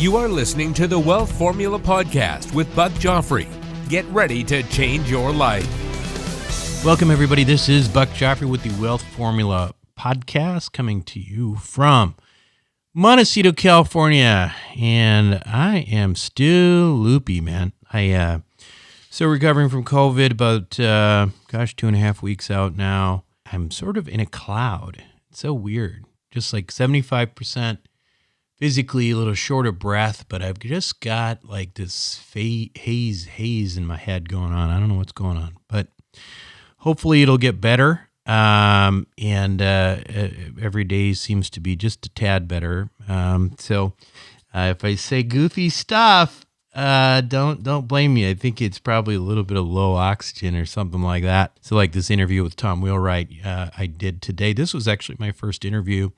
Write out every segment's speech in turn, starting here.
You are listening to the Wealth Formula Podcast with Buck Joffrey. Get ready to change your life. Welcome, everybody. This is Buck Joffrey with the Wealth Formula Podcast, coming to you from Montecito, California. And I am still loopy, man. Still recovering from COVID, about 2.5 weeks out now. I'm sort of in a cloud. It's so weird. Just like 75% physically, a little short of breath, but I've just got like this haze in my head going on. I don't know what's going on, but hopefully it'll get better. Every day seems to be just a tad better. So if I say goofy stuff, don't blame me. I think it's probably a little bit of low oxygen or something like that. So like this interview with Tom Wheelwright, I did today. This was actually my first interview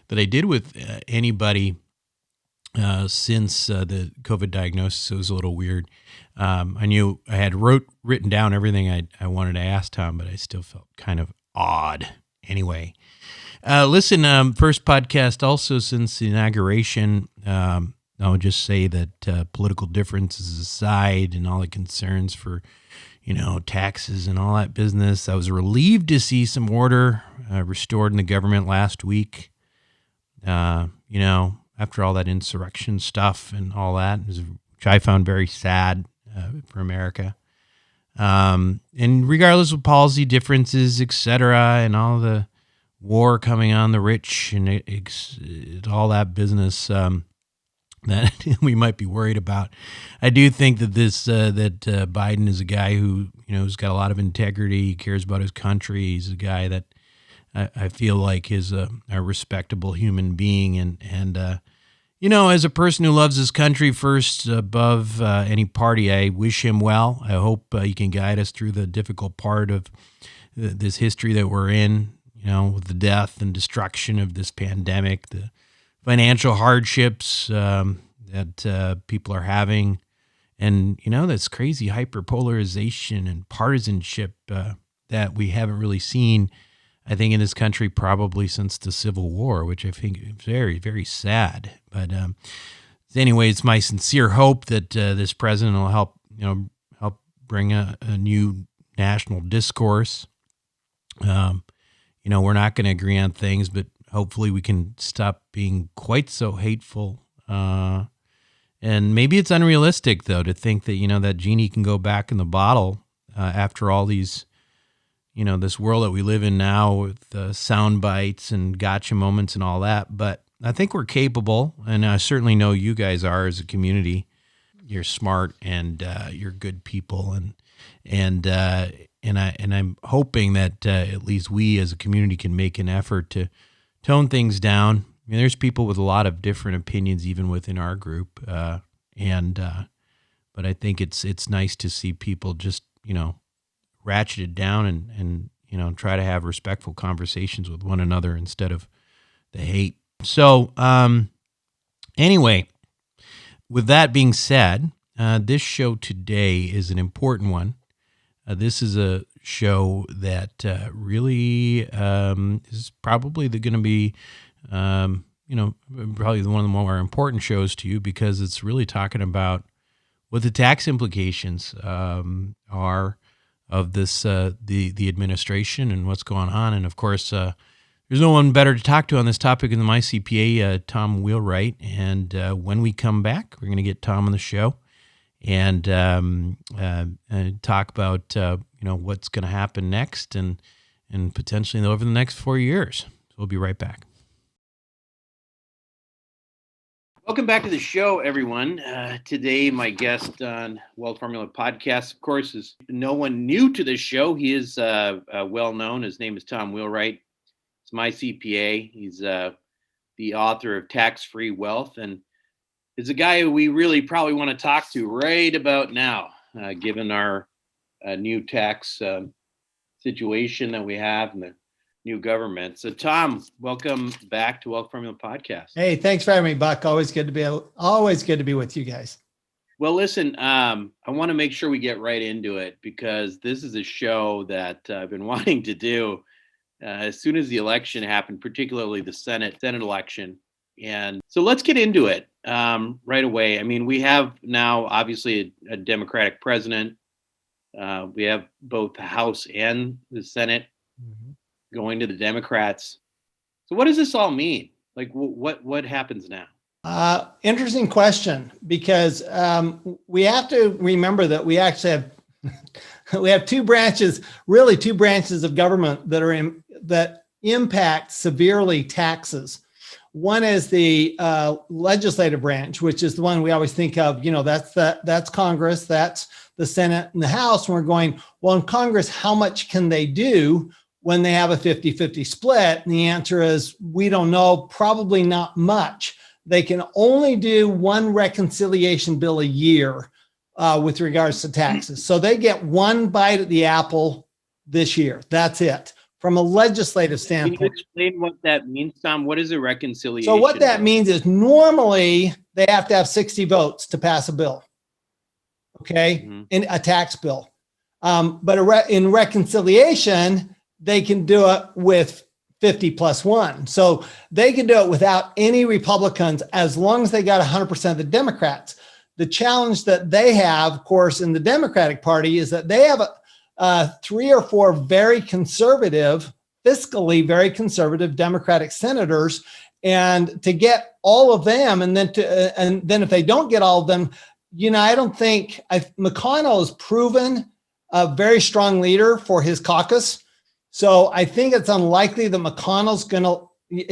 that I did with anybody since the COVID diagnosis. It was a little weird. I knew I had written down everything I wanted to ask Tom, but I still felt kind of odd. Anyway, listen, first podcast also since the inauguration. I'll just say that political differences aside and all the concerns for, taxes and all that business, I was relieved to see some order restored in the government last week. After all that insurrection stuff and all that, which I found very sad for America. And regardless of policy differences, et cetera, and all the war coming on the rich and all that business that we might be worried about, I do think that Biden is a guy who who's got a lot of integrity. He cares about his country. He's a guy that I feel like is a respectable human being, and as a person who loves his country first above any party, I wish him well. I hope he can guide us through the difficult part of this history that we're in, with the death and destruction of this pandemic, the financial hardships that people are having, and, this crazy hyperpolarization and partisanship that we haven't really seen, I think, in this country probably since the Civil War, which I think is very, very sad. But anyway, it's my sincere hope that this president will help bring a new national discourse. We're not going to agree on things, but hopefully we can stop being quite so hateful. And maybe it's unrealistic, though, to think that, that genie can go back in the bottle after all these, this world that we live in now with soundbites and gotcha moments and all that. But I think we're capable, and I certainly know you guys are as a community. You're smart and you're good people, and I'm hoping that at least we as a community can make an effort to tone things down. I mean, there's people with a lot of different opinions even within our group, but I think it's nice to see people just ratchet it down and try to have respectful conversations with one another instead of the hate. So anyway, with that being said, this show today is an important one. This is a show that really is probably going to be probably one of the more important shows to you, because it's really talking about what the tax implications are of this, the administration and what's going on. And of course, there's no one better to talk to on this topic than my CPA, Tom Wheelwright. And when we come back, we're going to get Tom on the show and talk about what's going to happen next and potentially over the next 4 years. So we'll be right back. Welcome back to the show, everyone. Today, my guest on Wealth Formula Podcast, of course, is no one new to this show. He is well known. His name is Tom Wheelwright. He's my CPA. He's the author of Tax-Free Wealth, and is a guy who we really probably want to talk to right about now, given our new tax situation that we have and the new government. So, Tom, welcome back to Wealth Formula Podcast. Hey, thanks for having me, Buck. Always good to be with you guys. Well, listen, I want to make sure we get right into it, because this is a show that I've been wanting to do as soon as the election happened, particularly the Senate election. And so let's get into it. right away. I mean, we have now obviously a Democratic president. We have both the House and the Senate going to the Democrats. So what does this all mean? Like, what happens now? Interesting question, because we have to remember that we actually have we have two branches of government that impact severely taxes. One is the legislative branch, which is the one we always think of. That's Congress, that's the Senate and the House. And we're going, well, in Congress, how much can they do when they have a 50-50 split? And the answer is, we don't know, probably not much. They can only do one reconciliation bill a year with regards to taxes. So they get one bite at the apple this year. That's it. From a legislative standpoint. Can you explain what that means, Tom? What is a reconciliation? So what that means is normally they have to have 60 votes to pass a bill. Okay. In a tax bill. But in reconciliation, they can do it with 50 plus one. So they can do it without any Republicans as long as they got 100% of the Democrats. The challenge that they have, of course, in the Democratic Party is that they have 3 or 4 very conservative, fiscally very conservative Democratic senators, and to get all of them, and then if they don't get all of them, I don't think McConnell has proven a very strong leader for his caucus. So I think it's unlikely that McConnell's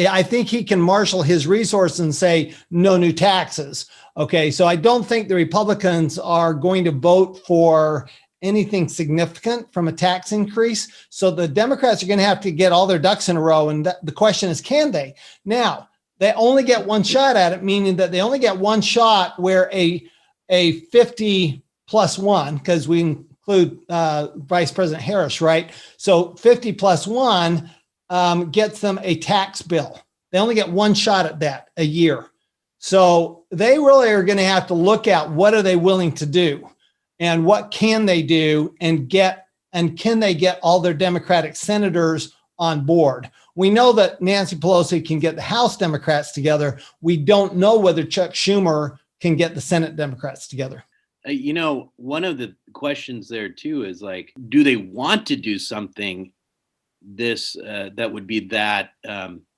I think he can marshal his resources and say no new taxes. Okay, so I don't think the Republicans are going to vote for anything significant from a tax increase. So the Democrats are going to have to get all their ducks in a row. And the question is, can they? Now, they only get one shot at it, meaning that they only get one shot where a 50 plus one, because we include Vice President Harris, right? So 50 plus one gets them a tax bill. They only get one shot at that a year. So they really are going to have to look at what are they willing to do and what can they do and can they get all their Democratic senators on board. We know that Nancy Pelosi can get the House Democrats together. We don't know whether Chuck Schumer can get the Senate Democrats together. One of the questions there too is like, do they want to do something that would be that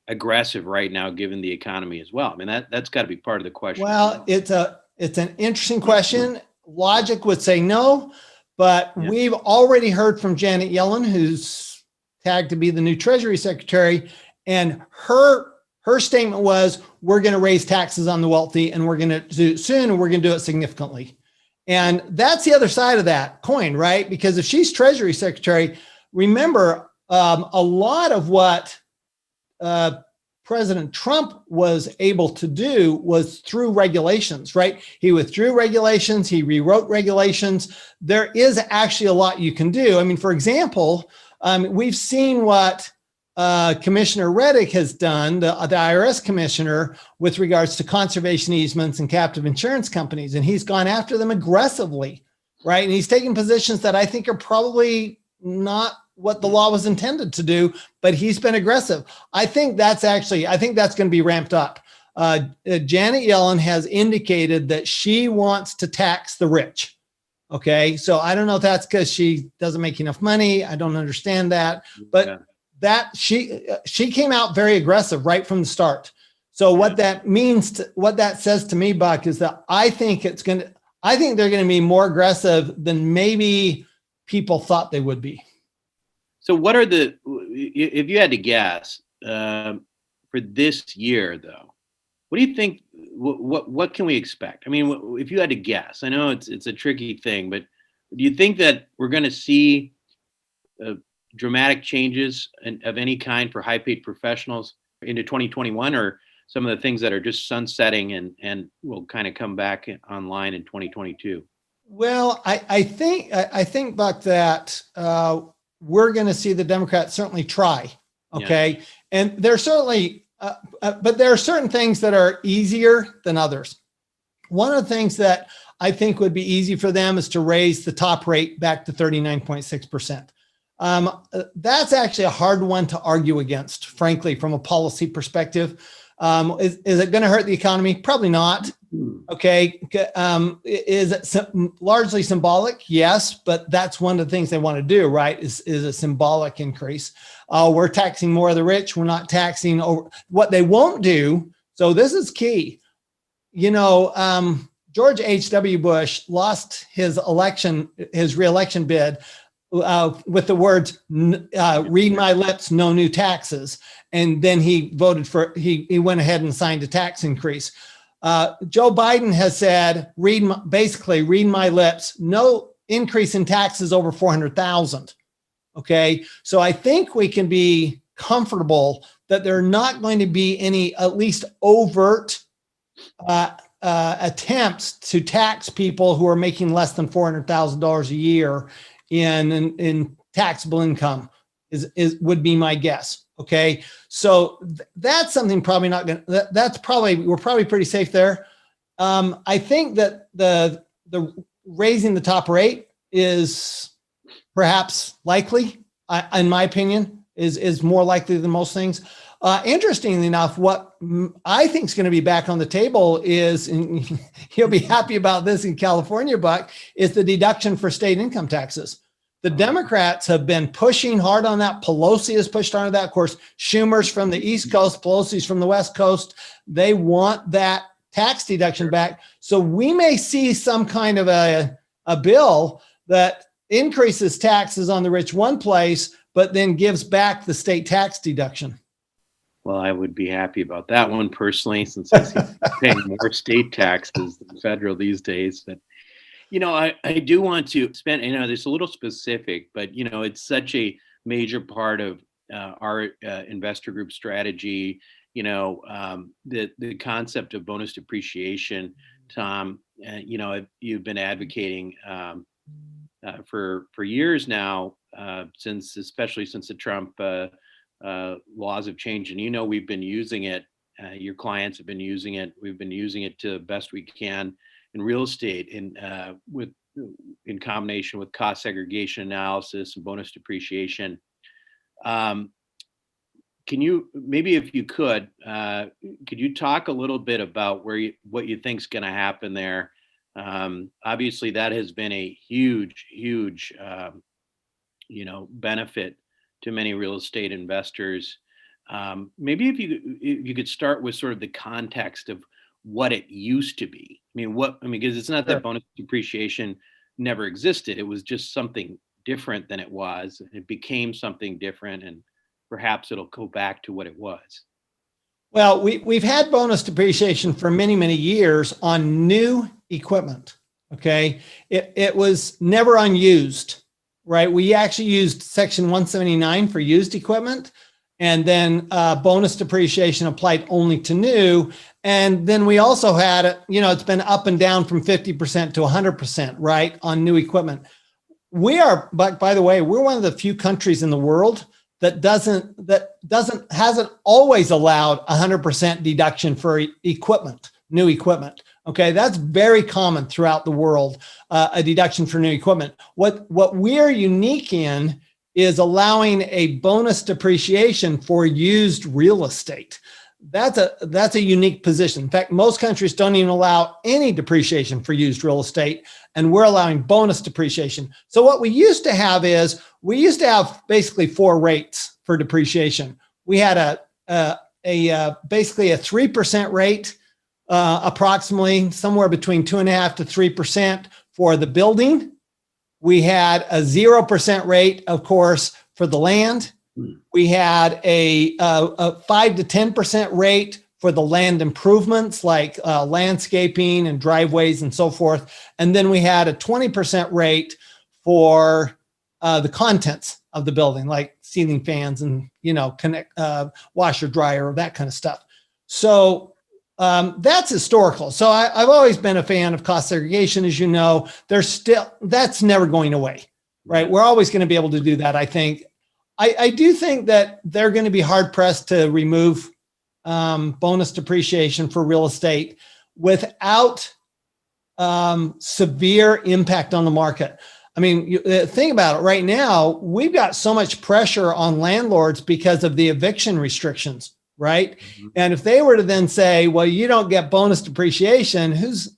aggressive right now, given the economy as well? I mean, that's got to be part of the question. Well, it's an interesting question. Logic would say no, but we've already heard from Janet Yellen, who's tagged to be the new Treasury Secretary, and her statement was, we're going to raise taxes on the wealthy, and we're going to do it soon, and we're going to do it significantly. And that's the other side of that coin, right? Because if she's Treasury Secretary, remember, a lot of what President Trump was able to do was through regulations, right? He withdrew regulations, he rewrote regulations. There is actually a lot you can do. I mean, for example, we've seen what Commissioner Reddick has done, the IRS commissioner, with regards to conservation easements and captive insurance companies. And he's gone after them aggressively, right? And he's taken positions that I think are probably not what the law was intended to do, but he's been aggressive. I think that's going to be ramped up. Janet Yellen has indicated that she wants to tax the rich. Okay. So I don't know if that's because she doesn't make enough money. I don't understand that, but that she came out very aggressive right from the start. So what that means, what that says to me, Buck, is that I think they're going to be more aggressive than maybe people thought they would be. So what are if you had to guess for this year though, what do you think, what can we expect? I mean, if you had to guess, I know it's a tricky thing, but do you think that we're going to see dramatic changes of any kind for high-paid professionals into 2021, or some of the things that are just sunsetting and will kind of come back online in 2022? Well, I think, Buck, that we're going to see the Democrats certainly try. Okay. Yeah. And there's certainly, but there are certain things that are easier than others. One of the things that I think would be easy for them is to raise the top rate back to 39.6%. That's actually a hard one to argue against, frankly, from a policy perspective. Is it going to hurt the economy? Probably not. Okay. Is it largely symbolic? Yes, but that's one of the things they want to do, right? Is a symbolic increase. We're taxing more of the rich. We're not taxing over what they won't do. So this is key. George H.W. Bush lost his reelection bid with the words, read my lips, no new taxes. And then he went ahead and signed a tax increase. Joe Biden has said, read my lips, no increase in taxes over 400,000. Okay. So I think we can be comfortable that there are not going to be any, at least overt, attempts to tax people who are making less than $400,000 a year in taxable income would be my guess. Okay. So that's something probably not going to, we're probably pretty safe there. I think that the raising the top rate is perhaps likely, in my opinion, is more likely than most things. Interestingly enough, what I think is going to be back on the table is, and you'll be happy about this in California, Buck, is the deduction for state income taxes. The Democrats have been pushing hard on that. Pelosi has pushed on that. Of course, Schumer's from the East Coast, Pelosi's from the West Coast. They want that tax deduction back. So we may see some kind of a bill that increases taxes on the rich one place, but then gives back the state tax deduction. Well, I would be happy about that one personally, since I see paying more state taxes than federal these days. But, I do want to spend, it's a little specific, but, it's such a major part of our investor group strategy, the concept of bonus depreciation. Tom, you've been advocating for years now, especially since the Trump laws have changed, and we've been using it. Your clients have been using it. We've been using it to the best we can in real estate, in combination with cost segregation analysis and bonus depreciation. Can you, maybe if you could you talk a little bit about what you think is going to happen there? Obviously, that has been a huge benefit to many real estate investors. Maybe if you could start with sort of the context of what it used to be. Because it's not that bonus depreciation never existed. It was just something different than it was. It became something different, and perhaps it'll go back to what it was. Well, we've had bonus depreciation for many, many years on new equipment. Okay. It was never unused, right? We actually used Section 179 for used equipment, and then bonus depreciation applied only to new. And then we also had, it's been up and down from 50% to 100%, right, on new equipment. But by the way, we're one of the few countries in the world that hasn't always allowed 100% deduction for equipment, new equipment. Okay, that's very common throughout the world, a deduction for new equipment. What we're unique in is allowing a bonus depreciation for used real estate. That's a unique position. In fact, most countries don't even allow any depreciation for used real estate, and we're allowing bonus depreciation. So what we used to have basically four rates for depreciation. We had basically a 3% rate, approximately somewhere between 2.5% to 3% for the building. We had a 0% rate, of course, for the land. We had a 5 to 10% rate for the land improvements, like landscaping and driveways and so forth. And then we had a 20% rate for the contents of the building, like ceiling fans and, washer, dryer, that kind of stuff. So that's historical. So I've always been a fan of cost segregation. As you know, that's never going away, right? We're always going to be able to do that, I think. I do think that they're going to be hard pressed to remove bonus depreciation for real estate without severe impact on the market. Think about it right now. We've got so much pressure on landlords because of the eviction restrictions, right? Mm-hmm. And if they were to then say, well, you don't get bonus depreciation, who's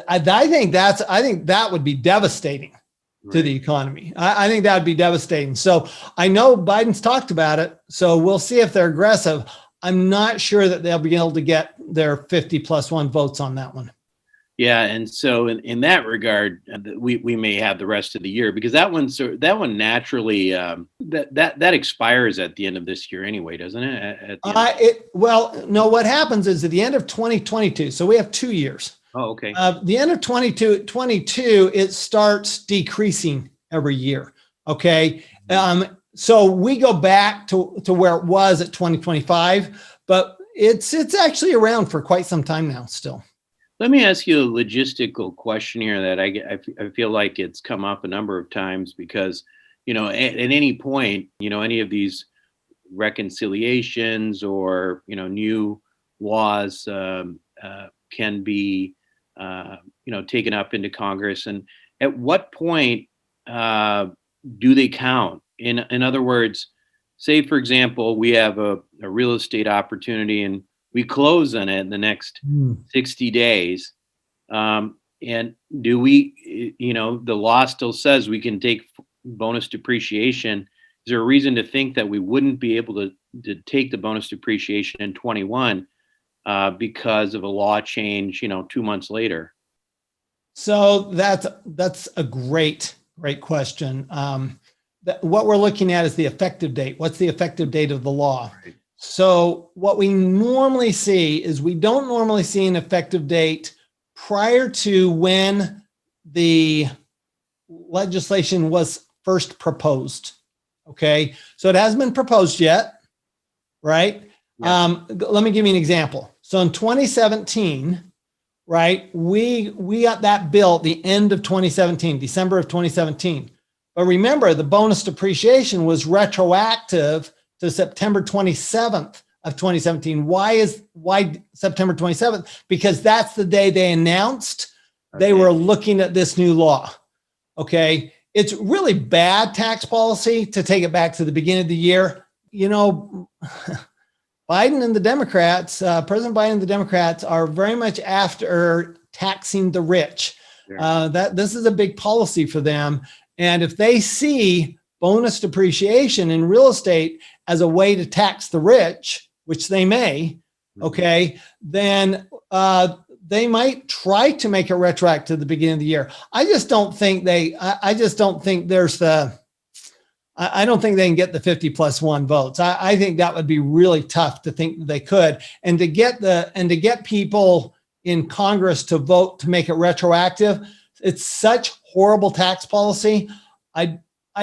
I think that would be devastating to the economy. I think that would be devastating. So I know Biden's talked about it. So we'll see if they're aggressive. I'm not sure that they'll be able to get their 50+1 votes on that one. Yeah, and so in that regard, we may have the rest of the year, because that one naturally that expires at the end of this year anyway, doesn't it? No. What happens is at the end of 2022. So we have 2 years. Oh, okay. The end of 22, it starts decreasing every year. Okay. So we go back to where it was at 2025, but it's actually around for quite some time now still. Let me ask you a logistical question here that I feel like it's come up a number of times, because, at any point, any of these reconciliations or, new laws can be, taken up into Congress. And at what point do they count? In other words, say, for example, we have a real estate opportunity and we close on it in the next 60 days. And do we, the law still says we can take bonus depreciation. Is there a reason to think that we wouldn't be able to take the bonus depreciation in 21 because of a law change, 2 months later? So that's a great question. What we're looking at is the effective date. What's the effective date of the law? Right. So what we normally see is we don't normally see an effective date prior to when the legislation was first proposed. Okay. So it hasn't been proposed yet, right? Yeah. Let me give you an example. So in 2017, right, we got that bill at the end of 2017, December of 2017. But remember, the bonus depreciation was retroactive to September 27th of 2017. Why September 27th? Because that's the day they announced they were looking at this new law. Okay. It's really bad tax policy to take it back to the beginning of the year. Biden and the Democrats, President Biden and the Democrats are very much after taxing the rich. Sure. This is a big policy for them. And if they see bonus depreciation in real estate as a way to tax the rich, which they may, okay, then they might try to make it retroactive to the beginning of the year. I don't think they can get the 50+1 votes. I think that would be really tough to think that they could. And to get people in Congress to vote to make it retroactive, it's such horrible tax policy. I'd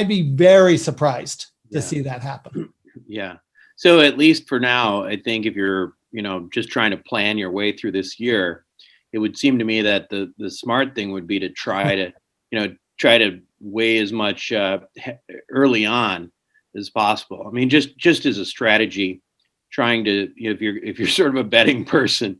be very surprised to see that happen. Yeah. So at least for now, I think if you're, just trying to plan your way through this year, it would seem to me that the smart thing would be to try to weigh as much early on as possible. I mean, just as a strategy, trying to, if you're sort of a betting person,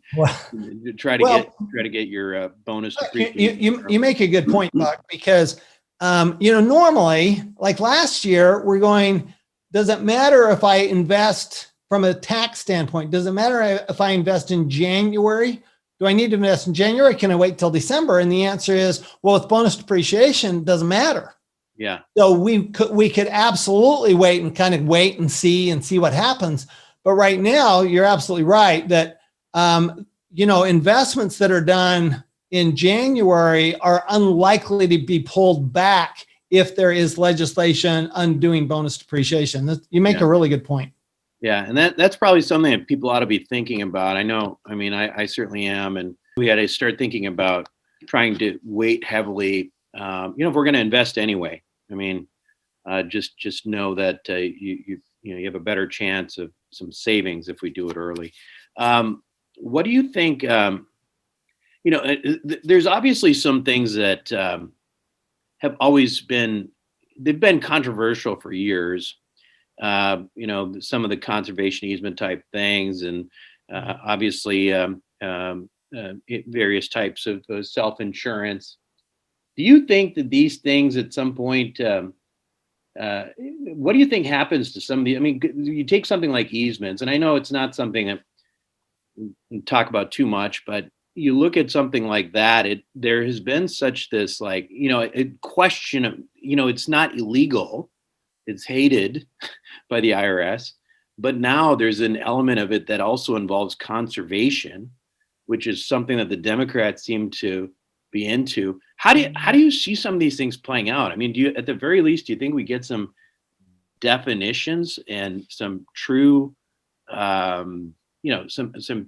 try to get your bonus depreciation. You make a good point, Buck, because normally, like last year, we're going, does it matter if I invest from a tax standpoint? Does it matter if I invest in January? Do I need to invest in January? Can I wait till December? And the answer is, well, with bonus depreciation, it doesn't matter. Yeah. So we could absolutely wait and see what happens. But right now, you're absolutely right that, investments that are done in January are unlikely to be pulled back if there is legislation undoing bonus depreciation. You make a really good point. Yeah, and that's probably something that people ought to be thinking about. I certainly am. And we got to start thinking about trying to weight heavily, if we're going to invest anyway. Just know that you have a better chance of some savings if we do it early. What do you think? There's obviously some things that have always been controversial for years. Some of the conservation easement type things, and obviously various types of self-insurance. Do you think that these things at some point, what do you think happens to some of the, you take something like easements, and I know it's not something that we talk about too much, but you look at something like that, there has been such this like, a question of, it's not illegal, it's hated by the IRS, but now there's an element of it that also involves conservation, which is something that the Democrats seem to be into. How do you see some of these things playing out? I mean, at the very least, do you think we get some definitions and some true, some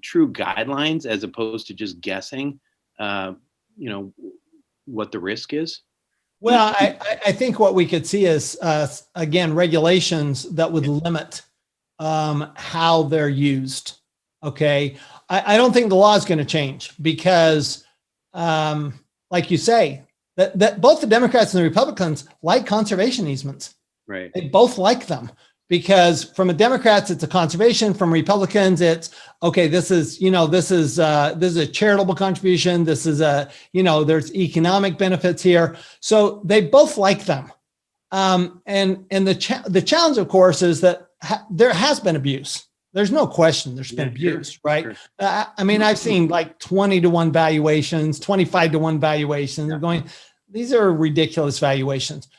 true guidelines as opposed to just guessing, what the risk is? Well, I think what we could see is, again, regulations that would limit how they're used. Okay. I don't think the law is going to change because, like you say, that both the Democrats and the Republicans like conservation easements. Right. They both like them because from the Democrats, it's a conservation. From Republicans, it's okay. This is a charitable contribution. This is there's economic benefits here. So they both like them. And the challenge, of course, is that there has been abuse. There's no question there's been abuse, sure, right? Sure. I mean, I've seen like 20-to-1 valuations, 25-to-1 valuations. They're going, these are ridiculous valuations.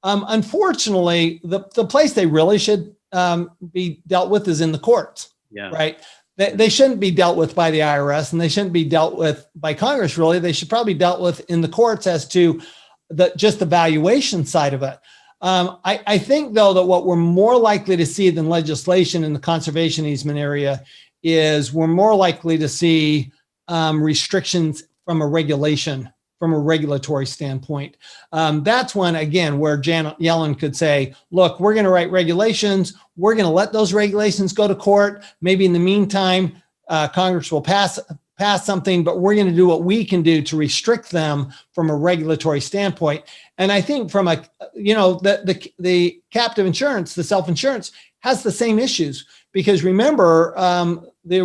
Unfortunately, the place they really should be dealt with is in the courts, right? They shouldn't be dealt with by the IRS, and they shouldn't be dealt with by Congress, really. They should probably be dealt with in the courts as to just the valuation side of it. I think, though, that what we're more likely to see than legislation in the conservation easement area is we're more likely to see restrictions from a regulatory standpoint. That's when, again, where Janet Yellen could say, look, we're going to write regulations. We're going to let those regulations go to court. Maybe in the meantime, Congress will pass something, but we're going to do what we can do to restrict them from a regulatory standpoint. And I think from the captive insurance, the self-insurance has the same issues because remember, the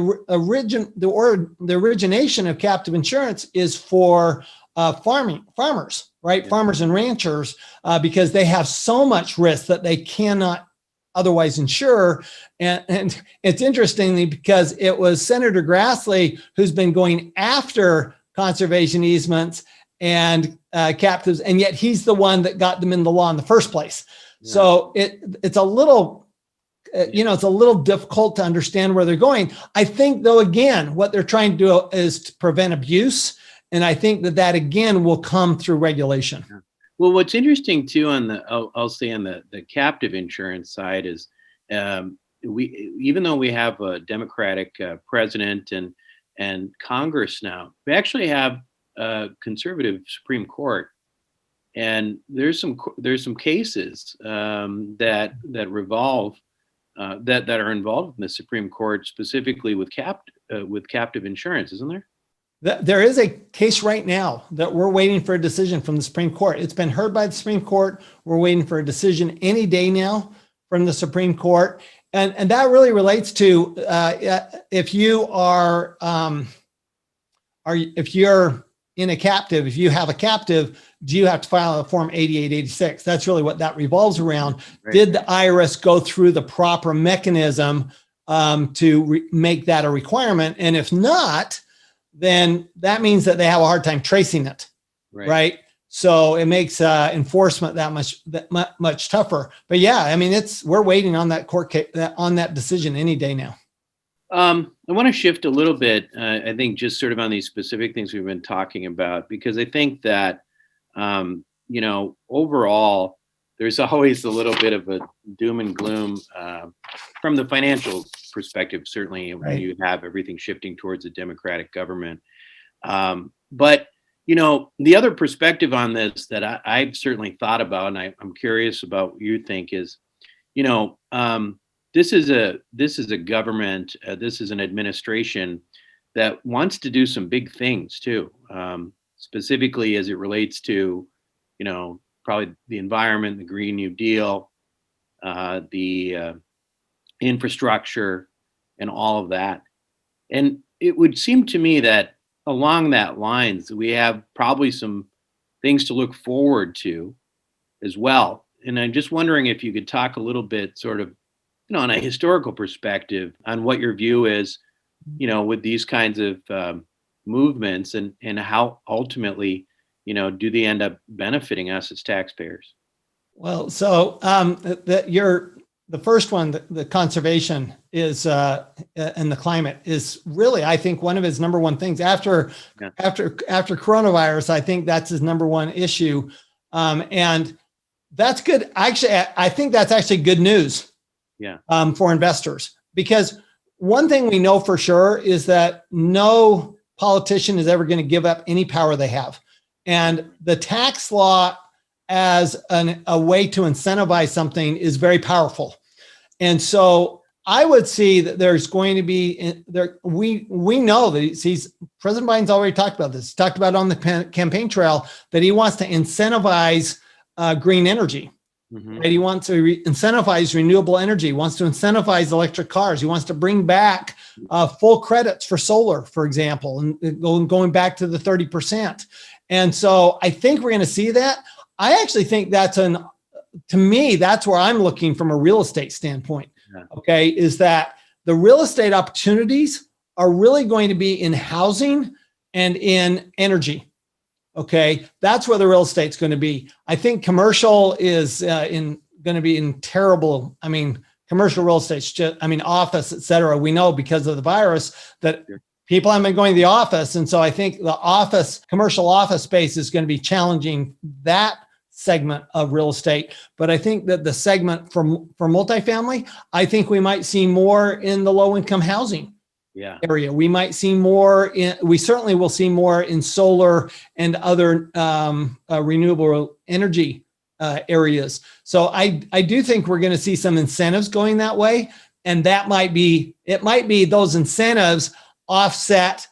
origination of captive insurance is for farmers, right? Yeah. Farmers and ranchers, because they have so much risk that they cannot otherwise insure. And it's interestingly because it was Senator Grassley who's been going after conservation easements and captives, and yet he's the one that got them in the law in the first place. Yeah. So it's a little, it's a little difficult to understand where they're going. I think, though, again, what they're trying to do is to prevent abuse. And I think that again will come through regulation. Well, what's interesting too I'll say on the captive insurance side is even though we have a Democratic president and Congress now, we actually have a conservative Supreme Court, and there's some cases that are involved in the Supreme Court specifically with captive insurance, isn't there? There is a case right now that we're waiting for a decision from the Supreme Court. It's been heard by the Supreme Court. We're waiting for a decision any day now from the Supreme Court. And that really relates to if you're in a captive, if you have a captive, do you have to file a Form 8886? That's really what that revolves around. Right. Did the IRS go through the proper mechanism to make that a requirement? And if not, then that means that they have a hard time tracing it, right? So it makes enforcement that much tougher. But yeah, I mean, we're waiting on that court case, on that decision any day now. I want to shift a little bit. I think just sort of on these specific things we've been talking about, because I think that overall, there's always a little bit of a doom and gloom from the financial perspective, certainly when you have everything shifting towards a Democratic government. But, the other perspective on this that I've certainly thought about, and I'm curious about what you think is, this is a government, this is an administration that wants to do some big things too, specifically as it relates to, probably the environment, the Green New Deal, the infrastructure, and all of that. And it would seem to me that along that lines, we have probably some things to look forward to as well. And I'm just wondering if you could talk a little bit sort of, on a historical perspective on what your view is, with these kinds of movements, and how ultimately, do they end up benefiting us as taxpayers? Well, so the first one, the conservation is and the climate is really, I think, one of his number one things after coronavirus. I think that's his number one issue, and that's good. Actually, I think that's actually good news. Yeah. For investors, because one thing we know for sure is that no politician is ever going to give up any power they have, and the tax law as a way to incentivize something is very powerful. And so I would see that there's going to be there. We know that President Biden's already talked about this. He talked about on the campaign trail that he wants to incentivize green energy. Mm-hmm. Right? He wants to incentivize renewable energy. He wants to incentivize electric cars. He wants to bring back full credits for solar, for example, and going back to the 30%. And so I think we're going to see that. I actually think to me, that's where I'm looking from a real estate standpoint. Yeah. Okay. Is that the real estate opportunities are really going to be in housing and in energy. Okay. That's where the real estate's going to be. I think commercial is going to be in terrible. I mean, commercial real estate's just, office, et cetera. We know because of the virus that people haven't been going to the office. And so I think the commercial office space is going to be challenging that segment of real estate. But I think that the segment for multifamily, I think we might see more in the low income housing area. We might see more we certainly will see more in solar and other renewable energy areas. So I do think we're going to see some incentives going that way. And it might be those incentives offset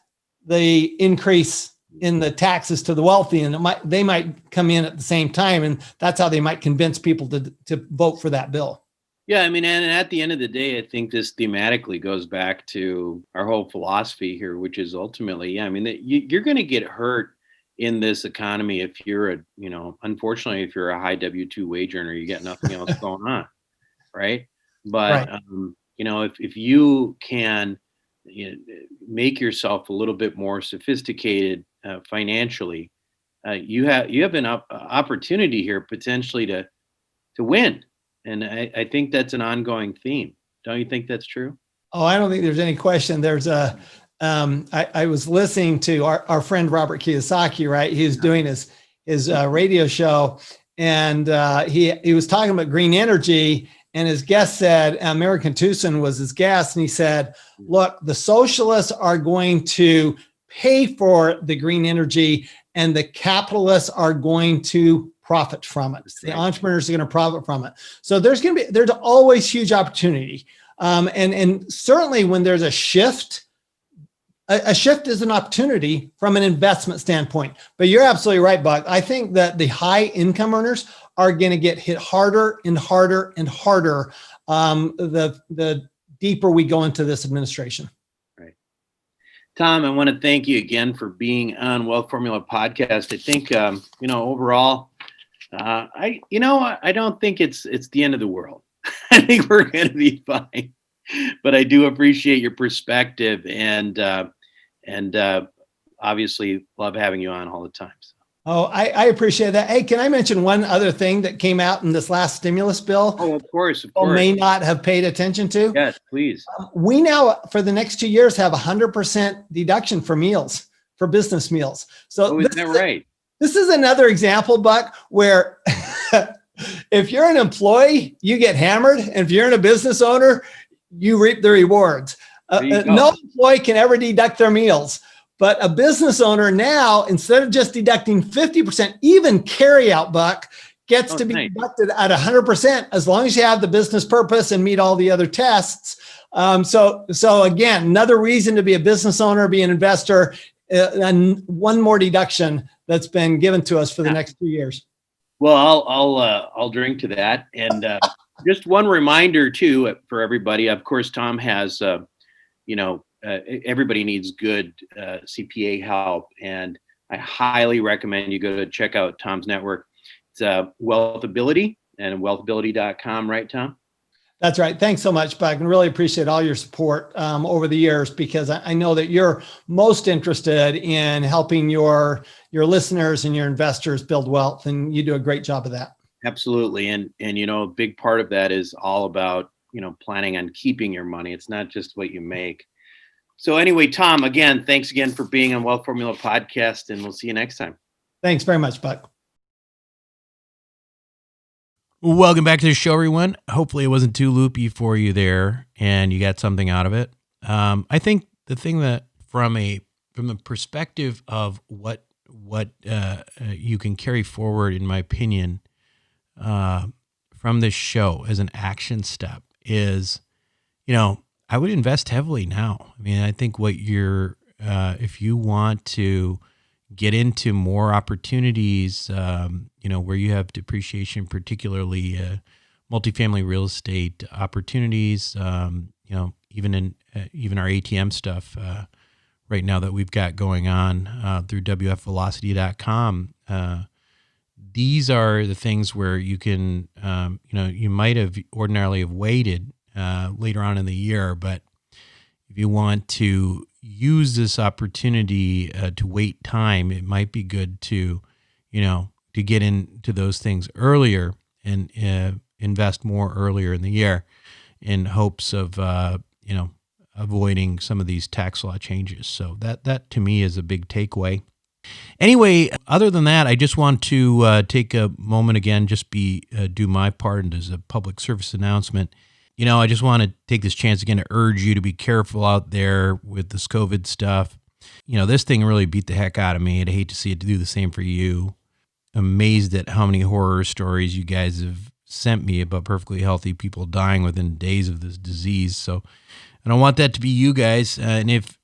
the increase in the taxes to the wealthy, and they might come in at the same time, and that's how they might convince people to vote for that bill. Yeah, and at the end of the day, I think this thematically goes back to our whole philosophy here, which is ultimately, you're going to get hurt in this economy if you're unfortunately, if you're a high W-2 wage earner, you get nothing else going on, right? But right. If you can make yourself a little bit more sophisticated financially, you have an opportunity here potentially to win, and I think that's an ongoing theme. Don't you think that's true? Oh, I don't think there's any question. There's I was listening to our friend Robert Kiyosaki, right? He was doing his radio show, and he was talking about green energy. And his guest said, American Tucson was his guest. And he said, look, the socialists are going to pay for the green energy and the capitalists are going to profit from it. The entrepreneurs are going to profit from it. So there's always huge opportunity. And certainly when there's a shift is an opportunity from an investment standpoint. But you're absolutely right, Buck. I think that the high income earners are going to get hit harder and harder and harder the deeper we go into this administration. Right. Tom, I want to thank you again for being on Wealth Formula Podcast. I think, overall, I don't think it's the end of the world. I think we're going to be fine. But I do appreciate your perspective and obviously love having you on all the time. So. Oh, I appreciate that. Hey, can I mention one other thing that came out in this last stimulus bill? Oh, of course. May not have paid attention to? Yes, please. We now, for the next 2 years, have 100% deduction for meals, for business meals. So isn't that right? This is another example, Buck, where if you're an employee, you get hammered. And if you're a business owner, you reap the rewards. No employee can ever deduct their meals. But a business owner now, instead of just deducting 50%, even carryout, Buck, gets to be deducted at 100% as long as you have the business purpose and meet all the other tests. So again, another reason to be a business owner, be an investor, and one more deduction that's been given to us for the next 2 years. Well, I'll drink to that. And just one reminder too for everybody. Of course, Tom has everybody needs good CPA help, and I highly recommend you go to check out Tom's network. It's Wealthability and wealthability.com, right, Tom? That's right. Thanks so much, Buck, and really appreciate all your support over the years, because I know that you're most interested in helping your listeners and your investors build wealth, and you do a great job of that. Absolutely. And a big part of that is all about, planning on keeping your money. It's not just what you make. So anyway, Tom, again, thanks again for being on Wealth Formula Podcast, and we'll see you next time. Thanks very much, Buck. Welcome back to the show, everyone. Hopefully it wasn't too loopy for you there and you got something out of it. I think the thing that from the perspective of what you can carry forward, in my opinion, from this show as an action step is, I would invest heavily now. I mean, I think if you want to get into more opportunities, where you have depreciation, particularly multifamily real estate opportunities, even our ATM stuff right now that we've got going on through WFvelocity.com. These are the things where you can, you might have ordinarily have waited later on in the year, but if you want to use this opportunity to wait time, it might be good to get into those things earlier and invest more earlier in the year in hopes of, avoiding some of these tax law changes. So that to me is a big takeaway. Anyway, other than that, I just want to take a moment again, do my part, and as a public service announcement. I just want to take this chance again to urge you to be careful out there with this COVID stuff. This thing really beat the heck out of me. I'd hate to see it do the same for you. Amazed at how many horror stories you guys have sent me about perfectly healthy people dying within days of this disease. So I don't want that to be you guys. And if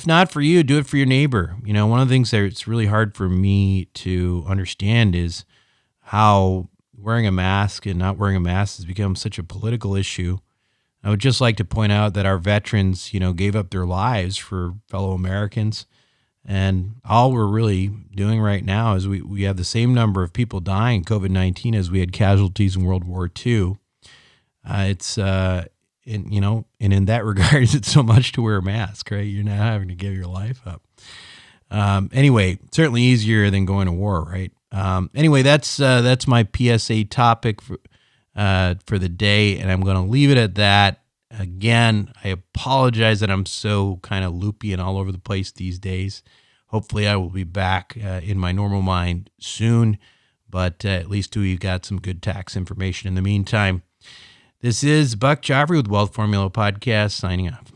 not for you, do it for your neighbor. One of the things that it's really hard for me to understand is how wearing a mask and not wearing a mask has become such a political issue. I would just like to point out that our veterans, gave up their lives for fellow Americans. And all we're really doing right now is we have the same number of people dying COVID-19 as we had casualties in World War II. And in that regard, it's so much to wear a mask, right? You're not having to give your life up. Anyway, certainly easier than going to war, right? Anyway, that's my PSA topic for the day, and I'm going to leave it at that. Again, I apologize that I'm so kind of loopy and all over the place these days. Hopefully, I will be back in my normal mind soon, but at least we got some good tax information in the meantime. This is Buck Joffrey with Wealth Formula Podcast, signing off.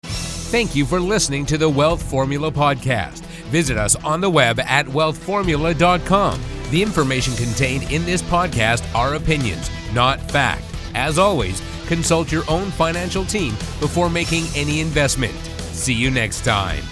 Thank you for listening to the Wealth Formula Podcast. Visit us on the web at wealthformula.com. The information contained in this podcast are opinions, not fact. As always, consult your own financial team before making any investment. See you next time.